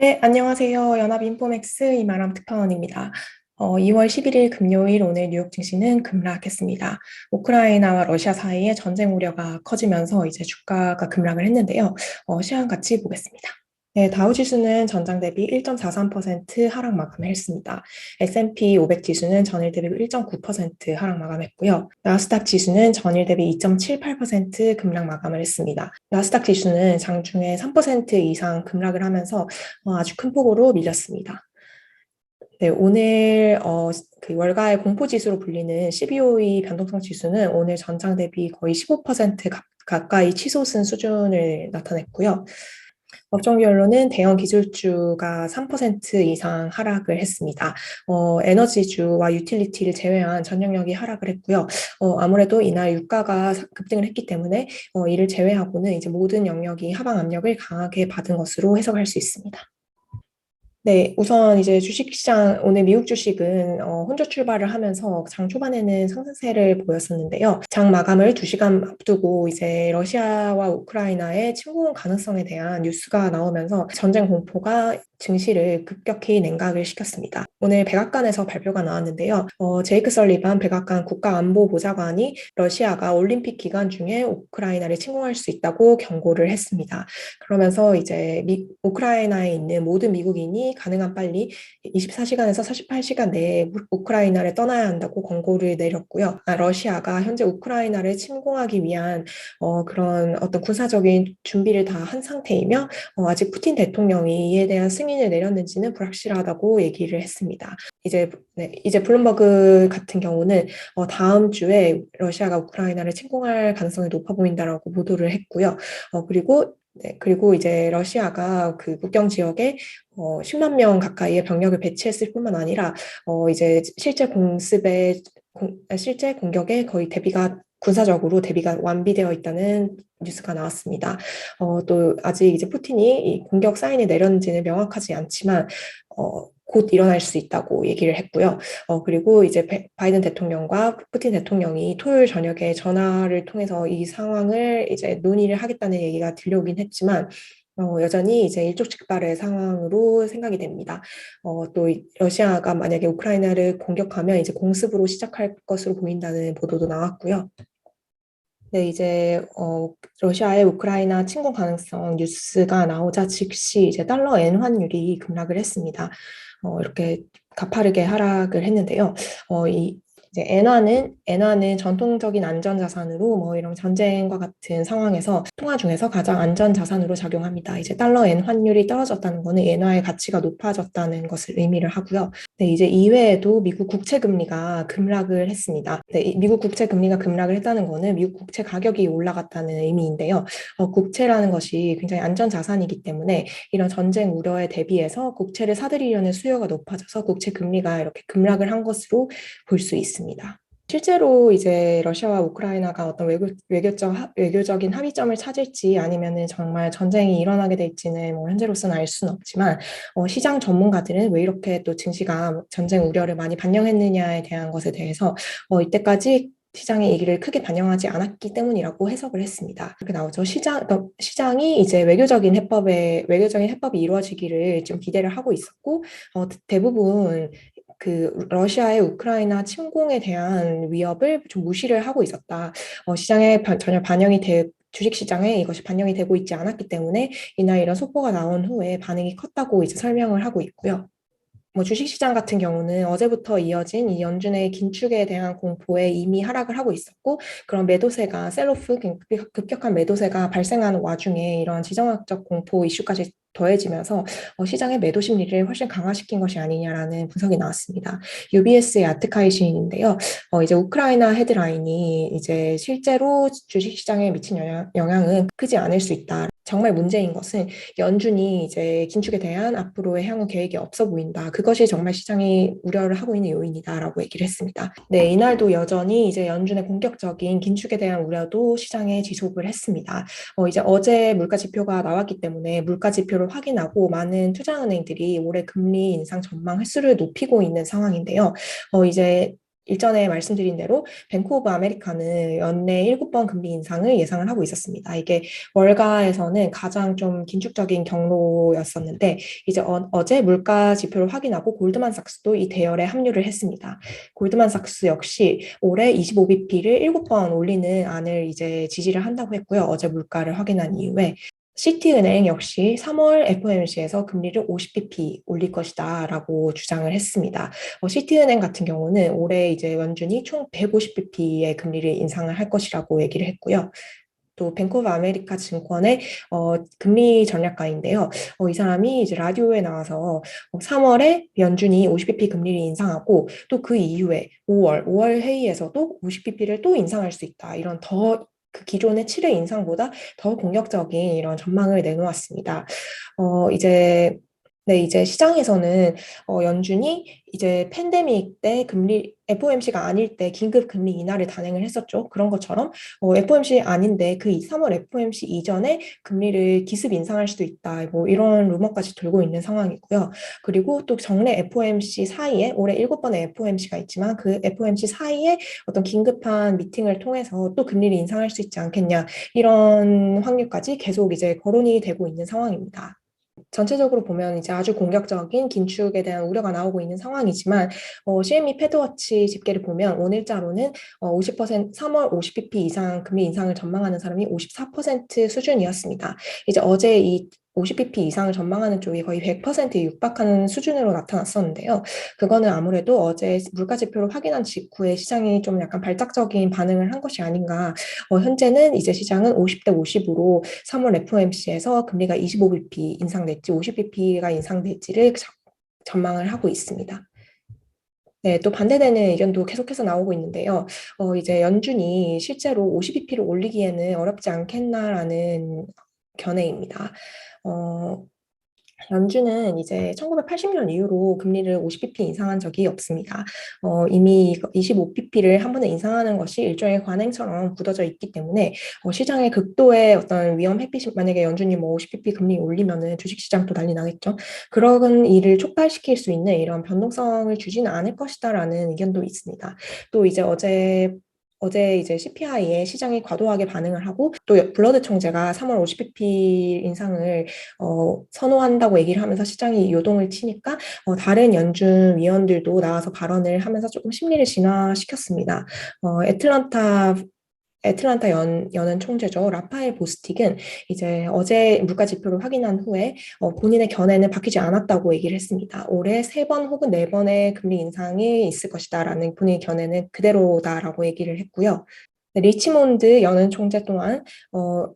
네, 안녕하세요. 연합인포맥스 이마람 특파원입니다. 2월 11일 금요일 오늘 뉴욕 증시는 급락했습니다. 우크라이나와 러시아 사이의 전쟁 우려가 커지면서 이제 주가가 급락을 했는데요. 시황 같이 보겠습니다. 네, 다우지수는 전장 대비 1.43% 하락 마감을 했습니다. S&P 500 지수는 전일 대비 1.9% 하락 마감했고요. 나스닥 지수는 전일 대비 2.78% 급락 마감을 했습니다. 나스닥 지수는 장중에 3% 이상 급락을 하면서 아주 큰 폭으로 밀렸습니다. 네, 오늘 그 월가의 공포지수로 불리는 CBOE 변동성 지수는 오늘 전장 대비 거의 15% 가까이 치솟은 수준을 나타냈고요. 업종 별로는 대형 기술주가 3% 이상 하락을 했습니다. 에너지주와 유틸리티를 제외한 전 영역이 하락을 했고요. 아무래도 이날 유가가 급등을 했기 때문에 이를 제외하고는 이제 모든 영역이 하방 압력을 강하게 받은 것으로 해석할 수 있습니다. 네, 우선 이제 주식시장, 오늘 미국 주식은 혼조 출발을 하면서 장 초반에는 상승세를 보였었는데요. 장 마감을 2시간 앞두고 이제 러시아와 우크라이나의 침공 가능성에 대한 뉴스가 나오면서 전쟁 공포가 증시를 급격히 냉각을 시켰습니다. 오늘 백악관에서 발표가 나왔는데요. 제이크 설리반 백악관 국가안보보좌관이 러시아가 올림픽 기간 중에 우크라이나를 침공할 수 있다고 경고를 했습니다. 그러면서 이제 우크라이나에 있는 모든 미국인이 가능한 빨리 24시간에서 48시간 내에 우크라이나를 떠나야 한다고 권고를 내렸고요. 러시아가 현재 우크라이나를 침공하기 위한 그런 어떤 군사적인 준비를 다 한 상태이며 아직 푸틴 대통령이 이에 대한 승인을 내렸는지는 불확실하다고 얘기를 했습니다. 이제 블룸버그 같은 경우는 다음 주에 러시아가 우크라이나를 침공할 가능성이 높아 보인다라고 보도를 했고요. 그리고 이제 러시아가 그 국경 지역에 10만 명 가까이의 병력을 배치했을 뿐만 아니라 이제 실제 공격에 거의 군사적으로 대비가 완비되어 있다는 뉴스가 나왔습니다. 또 아직 이제 푸틴이 이 공격 사인을 내렸는지는 명확하지 않지만 곧 일어날 수 있다고 얘기를 했고요. 그리고 이제 바이든 대통령과 푸틴 대통령이 토요일 저녁에 전화를 통해서 이 상황을 이제 논의를 하겠다는 얘기가 들려오긴 했지만 여전히 이제 일촉즉발의 상황으로 생각이 됩니다. 또 러시아가 만약에 우크라이나를 공격하면 이제 공습으로 시작할 것으로 보인다는 보도도 나왔고요. 네, 이제 러시아의 우크라이나 침공 가능성 뉴스가 나오자 즉시 이제 달러 엔 환율이 급락을 했습니다. 이렇게 가파르게 하락을 했는데요. 이제 엔화는 전통적인 안전 자산으로 뭐 이런 전쟁과 같은 상황에서 통화 중에서 가장 안전 자산으로 작용합니다. 이제 달러 엔 환율이 떨어졌다는 거는 엔화의 가치가 높아졌다는 것을 의미를 하고요. 네, 이제 이외에도 미국 국채 금리가 급락을 했습니다. 네, 미국 국채 금리가 급락을 했다는 거는 미국 국채 가격이 올라갔다는 의미인데요. 국채라는 것이 굉장히 안전 자산이기 때문에 이런 전쟁 우려에 대비해서 국채를 사들이려는 수요가 높아져서 국채 금리가 이렇게 급락을 한 것으로 볼 수 있습니다. 실제로 이제 러시아와 우크라이나가 어떤 외교적인 합의점을 찾을지 아니면은 정말 전쟁이 일어나게 될지는 뭐 현재로서는 알 수는 없지만 시장 전문가들은 왜 이렇게 또 증시가 전쟁 우려를 많이 반영했느냐에 대한 것에 대해서 이때까지 시장의 얘기를 크게 반영하지 않았기 때문이라고 해석을 했습니다. 그렇게 나오죠. 시장이 이제 외교적인 해법이 이루어지기를 좀 기대를 하고 있었고, 대부분 그 러시아의 우크라이나 침공에 대한 위협을 좀 무시를 하고 있었다. 시장에 전혀 주식시장에 이것이 반영이 되고 있지 않았기 때문에 이날 이런 속보가 나온 후에 반응이 컸다고 이제 설명을 하고 있고요. 뭐 주식시장 같은 경우는 어제부터 이어진 이 연준의 긴축에 대한 공포에 이미 하락을 하고 있었고 그런 매도세가 급격한 매도세가 발생하는 와중에 이런 지정학적 공포 이슈까지 더해지면서 시장의 매도 심리를 훨씬 강화시킨 것이 아니냐라는 분석이 나왔습니다. UBS의 아트카이 시인인데요. 이제 우크라이나 헤드라인이 이제 실제로 주식시장에 미친 영향은 크지 않을 수 있다. 정말 문제인 것은 연준이 이제 긴축에 대한 앞으로의 향후 계획이 없어 보인다. 그것이 정말 시장이 우려를 하고 있는 요인이다라고 얘기를 했습니다. 네, 이날도 여전히 이제 연준의 본격적인 긴축에 대한 우려도 시장에 지속을 했습니다. 이제 어제 물가 지표가 나왔기 때문에 물가 지표를 확인하고 많은 투자은행들이 올해 금리 인상 전망 횟수를 높이고 있는 상황인데요. 이제 일전에 말씀드린 대로 뱅크 오브 아메리카는 연내 7번 금리 인상을 예상을 하고 있었습니다. 이게 월가에서는 가장 좀 긴축적인 경로였었는데 이제 어제 물가 지표를 확인하고 골드만삭스도 이 대열에 합류를 했습니다. 골드만삭스 역시 올해 25bp를 7번 올리는 안을 이제 지지를 한다고 했고요. 어제 물가를 확인한 이후에 시티은행 역시 3월 FOMC에서 금리를 50bp 올릴 것이다라고 주장을 했습니다. 시티은행 같은 경우는 올해 이제 연준이 총 150bp의 금리를 인상을 할 것이라고 얘기를 했고요. 또 뱅크 오브 아메리카 증권의 금리 전략가인데요. 이 사람이 이제 라디오에 나와서 3월에 연준이 50bp 금리를 인상하고 또 그 이후에 5월 회의에서도 50bp를 또 인상할 수 있다. 이런 더 그 기존의 7회 인상보다 더 공격적인 이런 전망을 내놓았습니다. 이제 네, 이제 시장에서는 연준이 이제 팬데믹 때 금리 FOMC가 아닐 때 긴급 금리 인하를 단행을 했었죠. 그런 것처럼 FOMC 아닌데 그 3월 FOMC 이전에 금리를 기습 인상할 수도 있다. 뭐 이런 루머까지 돌고 있는 상황이고요. 그리고 또 정례 FOMC 사이에 올해 7번의 FOMC가 있지만 그 FOMC 사이에 어떤 긴급한 미팅을 통해서 또 금리를 인상할 수 있지 않겠냐 이런 확률까지 계속 이제 거론이 되고 있는 상황입니다. 전체적으로 보면 이제 아주 공격적인 긴축에 대한 우려가 나오고 있는 상황이지만 CME 패드워치 집계를 보면 오늘자로는 50% 3월 50bp 이상 금리 인상을 전망하는 사람이 54% 수준이었습니다. 이제 어제 이 50bp 이상을 전망하는 쪽이 거의 100%에 육박하는 수준으로 나타났었는데요. 그거는 아무래도 어제 물가 지표를 확인한 직후에 시장이 좀 약간 발작적인 반응을 한 것이 아닌가. 현재는 이제 시장은 50대 50으로 3월 FOMC에서 금리가 25bp 인상될지 50bp가 인상될지를 전망을 하고 있습니다. 네, 또 반대되는 의견도 계속해서 나오고 있는데요. 이제 연준이 실제로 50bp를 올리기에는 어렵지 않겠나라는 견해입니다. 연준은 이제 1980년 이후로 금리를 50bp 인상한 적이 없습니다. 이미 25bp를 한 번에 인상하는 것이 일종의 관행처럼 굳어져 있기 때문에 시장의 극도의 어떤 위험 햇빛이 만약에 연준이 뭐 50bp 금리 올리면은 주식시장도 난리 나겠죠. 그런 일을 촉발시킬 수 있는 이런 변동성을 주지는 않을 것이다라는 의견도 있습니다. 또 이제 어제 이제 CPI에 시장이 과도하게 반응을 하고 또 블러드 총재가 3월 50bp 인상을 선호한다고 얘기를 하면서 시장이 요동을 치니까 다른 연준 위원들도 나와서 발언을 하면서 조금 심리를 진화시켰습니다. 애틀란타 연은 총재죠. 라파엘 보스틱은 이제 어제 물가 지표를 확인한 후에 본인의 견해는 바뀌지 않았다고 얘기를 했습니다. 올해 3번 혹은 4번의 금리 인상이 있을 것이다라는 본인의 견해는 그대로다라고 얘기를 했고요. 리치몬드 연은 총재 또한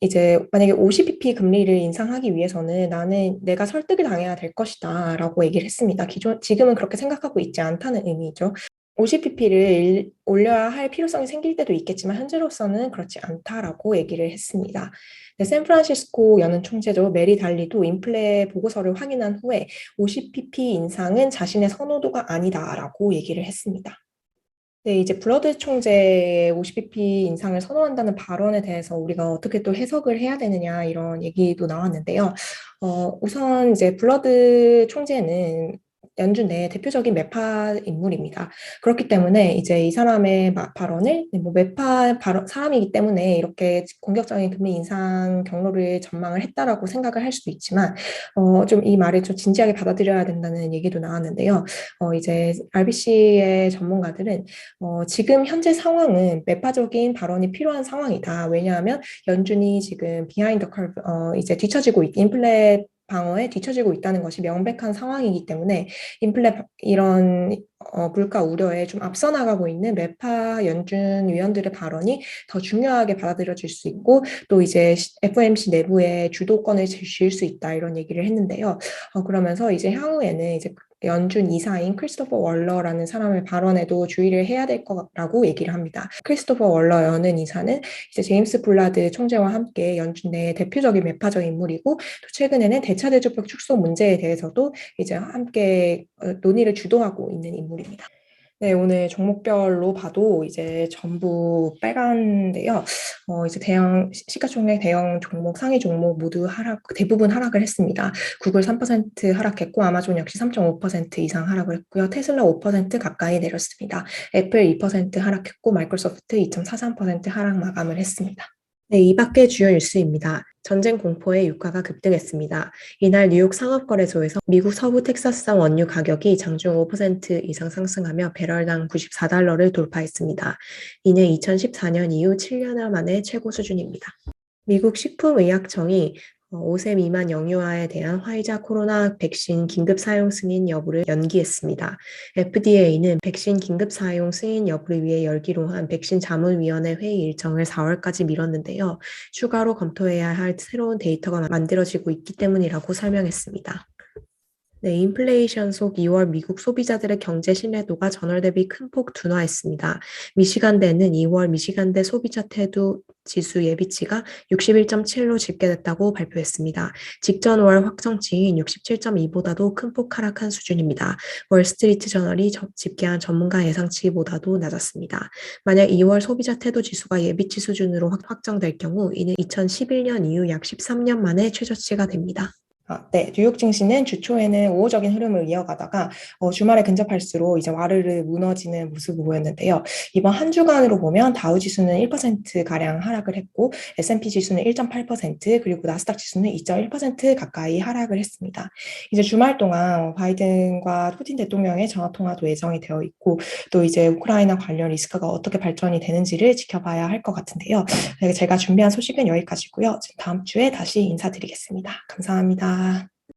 이제 만약에 50bp 금리를 인상하기 위해서는 나는 내가 설득을 당해야 될 것이다라고 얘기를 했습니다. 지금은 그렇게 생각하고 있지 않다는 의미죠. 50bp를 올려야 할 필요성이 생길 때도 있겠지만 현재로서는 그렇지 않다라고 얘기를 했습니다. 네, 샌프란시스코 연은 총재죠. 메리 달리도 인플레 보고서를 확인한 후에 50bp 인상은 자신의 선호도가 아니다라고 얘기를 했습니다. 네, 이제 블러드 총재의 50bp 인상을 선호한다는 발언에 대해서 우리가 어떻게 또 해석을 해야 되느냐 이런 얘기도 나왔는데요. 우선 이제 블러드 총재는 연준 내 대표적인 매파 인물입니다. 그렇기 때문에 이제 이 사람의 발언을 뭐 매파 사람이기 때문에 이렇게 공격적인 금리 인상 경로를 전망을 했다라고 생각을 할 수도 있지만 좀 이 말을 좀 진지하게 받아들여야 된다는 얘기도 나왔는데요. 이제 RBC의 전문가들은 지금 현재 상황은 매파적인 발언이 필요한 상황이다. 왜냐하면 연준이 지금 비하인드 커브, 이제 인플레 방어에 뒤처지고 있다는 것이 명백한 상황이기 때문에 이런 물가 우려에 좀 앞서 나가고 있는 매파 연준 위원들의 발언이 더 중요하게 받아들여질 수 있고 또 이제 FOMC 내부에 주도권을 쥘 수 있다 이런 얘기를 했는데요. 그러면서 이제 향후에는 이제 연준 이사인 크리스토퍼 월러라는 사람의 발언에도 주의를 해야 될 거라고 얘기를 합니다. 크리스토퍼 월러 여는 이사는 이제 제임스 블라드 총재와 함께 연준 내 대표적인 매파적 인물이고 또 최근에는 대차 대조법 축소 문제에 대해서도 이제 함께 논의를 주도하고 있는 인물입니다. 네, 오늘 종목별로 봐도 이제 전부 빨간데요. 이제 시가총액 대형 종목, 상위 종목 모두 대부분 하락을 했습니다. 구글 3% 하락했고, 아마존 역시 3.5% 이상 하락을 했고요. 테슬라 5% 가까이 내렸습니다. 애플 2% 하락했고, 마이크로소프트 2.43% 하락 마감을 했습니다. 네, 이 밖의 주요 뉴스입니다. 전쟁 공포에 유가가 급등했습니다. 이날 뉴욕 상업거래소에서 미국 서부 텍사스산 원유 가격이 장중 5% 이상 상승하며 배럴당 94달러를 돌파했습니다. 이는 2014년 이후 7년 만에 최고 수준입니다. 미국 식품의약청이 5세 미만 영유아에 대한 화이자 코로나 백신 긴급 사용 승인 여부를 연기했습니다. FDA는 백신 긴급 사용 승인 여부를 위해 열기로 한 백신 자문위원회 회의 일정을 4월까지 미뤘는데요. 추가로 검토해야 할 새로운 데이터가 만들어지고 있기 때문이라고 설명했습니다. 네, 인플레이션 속 2월 미국 소비자들의 경제 신뢰도가 전월 대비 큰 폭 둔화했습니다. 미시간대는 2월 미시간대 소비자 태도 지수 예비치가 61.7로 집계됐다고 발표했습니다. 직전 월 확정치인 67.2보다도 큰 폭 하락한 수준입니다. 월스트리트 저널이 집계한 전문가 예상치보다도 낮았습니다. 만약 2월 소비자 태도 지수가 예비치 수준으로 확정될 경우 이는 2011년 이후 약 13년 만에 최저치가 됩니다. 네, 뉴욕 증시는 주 초에는 우호적인 흐름을 이어가다가 주말에 근접할수록 이제 와르르 무너지는 모습을 보였는데요. 이번 한 주간으로 보면 다우 지수는 1%가량 하락을 했고 S&P 지수는 1.8% 그리고 나스닥 지수는 2.1% 가까이 하락을 했습니다. 이제 주말 동안 바이든과 푸틴 대통령의 전화 통화도 예정이 되어 있고 또 이제 우크라이나 관련 리스크가 어떻게 발전이 되는지를 지켜봐야 할 것 같은데요. 제가 준비한 소식은 여기까지고요. 다음 주에 다시 인사드리겠습니다. 감사합니다.